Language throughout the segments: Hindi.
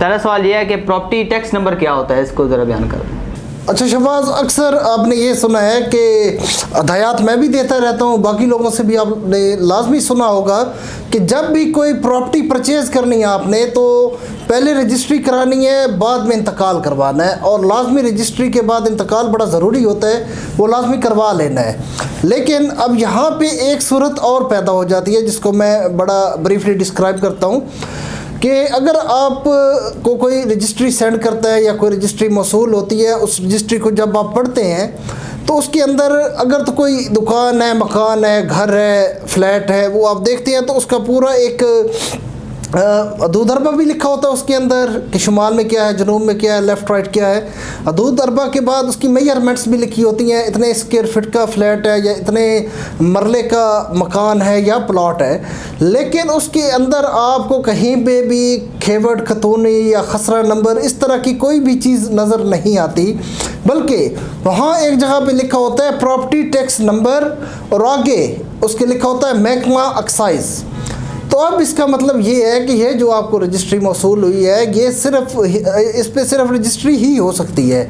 पहला सवाल ये है कि प्रॉपर्टी टैक्स नंबर क्या होता है, इसको ज़रा बयान कर। अच्छा शहबाज, अक्सर आपने ये सुना है कि हदायत मैं भी देता रहता हूँ, बाकी लोगों से भी आपने लाजमी सुना होगा कि जब भी कोई प्रॉपर्टी परचेज़ करनी है आपने तो पहले रजिस्ट्री करानी है, बाद में इंतकाल करवाना है, और लाजमी रजिस्ट्री के बाद इंतकाल बड़ा ज़रूरी होता है, वो लाजमी करवा लेना है। लेकिन अब यहाँ पे एक सूरत और पैदा हो जाती है जिसको मैं बड़ा ब्रीफली डिस्क्राइब करता हूँ कि अगर आप को कोई रजिस्ट्री सेंड करता है या कोई रजिस्ट्री मौसूल होती है, उस रजिस्ट्री को जब आप पढ़ते हैं तो उसके अंदर अगर तो कोई दुकान है, मकान है, घर है, फ्लैट है, वो आप देखते हैं तो उसका पूरा एक हदूद अरबा भी लिखा होता है उसके अंदर कि शुमाल में क्या है, जनूब में क्या है, लेफ़्ट राइट क्या है। हदूद अरबा के बाद उसकी मेजरमेंट्स भी लिखी होती हैं, इतने स्क्वायर फीट का फ्लैट है या इतने मरले का मकान है या प्लॉट है। लेकिन उसके अंदर आपको कहीं पे भी खेवट, खतूनी या खसरा नंबर इस तरह की कोई भी चीज़ नज़र नहीं आती, बल्कि वहाँ एक जगह पे लिखा होता है प्रॉपर्टी टैक्स नंबर और आगे उसके लिखा होता है महकमा एक्साइज़। तो अब इसका मतलब ये है कि ये जो आपको रजिस्ट्री मौसूल हुई है ये सिर्फ इस पे सिर्फ रजिस्ट्री ही हो सकती है,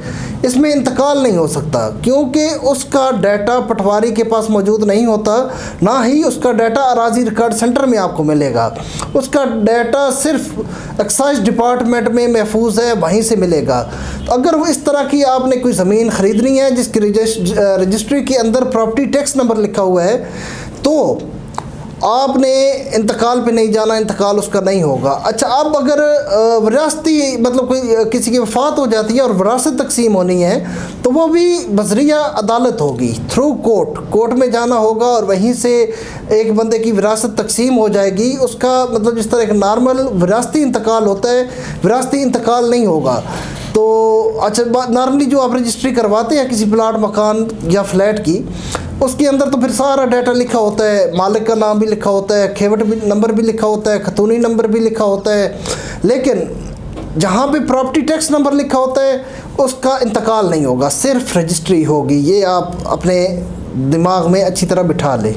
इसमें इंतकाल नहीं हो सकता, क्योंकि उसका डाटा पटवारी के पास मौजूद नहीं होता, ना ही उसका डाटा अराजी रिकॉर्ड सेंटर में आपको मिलेगा। उसका डाटा सिर्फ एक्साइज डिपार्टमेंट में महफूज है, वहीं से मिलेगा। तो अगर वो इस तरह की आपने कोई ज़मीन ख़रीदनी है जिसकी रजिस्ट्री के अंदर प्रॉपर्टी टैक्स नंबर लिखा हुआ है तो आपने इंतकाल पे नहीं जाना, इंतकाल उसका नहीं होगा। अच्छा, अब अगर विरासती मतलब कोई किसी की वफ़ात हो जाती है और विरासत तकसीम होनी है तो वो भी बज़रिया अदालत होगी, थ्रू कोर्ट में जाना होगा और वहीं से एक बंदे की विरासत तकसीम हो जाएगी। उसका मतलब जिस तरह एक नॉर्मल विरासती इंतकाल होता है, विरासती इंतकाल नहीं होगा। तो अच्छा, नॉर्मली जो आप रजिस्ट्री करवाते हैं किसी प्लाट, मकान या फ्लैट की, उसके अंदर तो फिर सारा डाटा लिखा होता है, मालिक का नाम भी लिखा होता है, खेवट भी नंबर भी लिखा होता है, खतूनी नंबर भी लिखा होता है। लेकिन जहाँ पे प्रॉपर्टी टैक्स नंबर लिखा होता है उसका इंतकाल नहीं होगा, सिर्फ रजिस्ट्री होगी। ये आप अपने दिमाग में अच्छी तरह बिठा लें।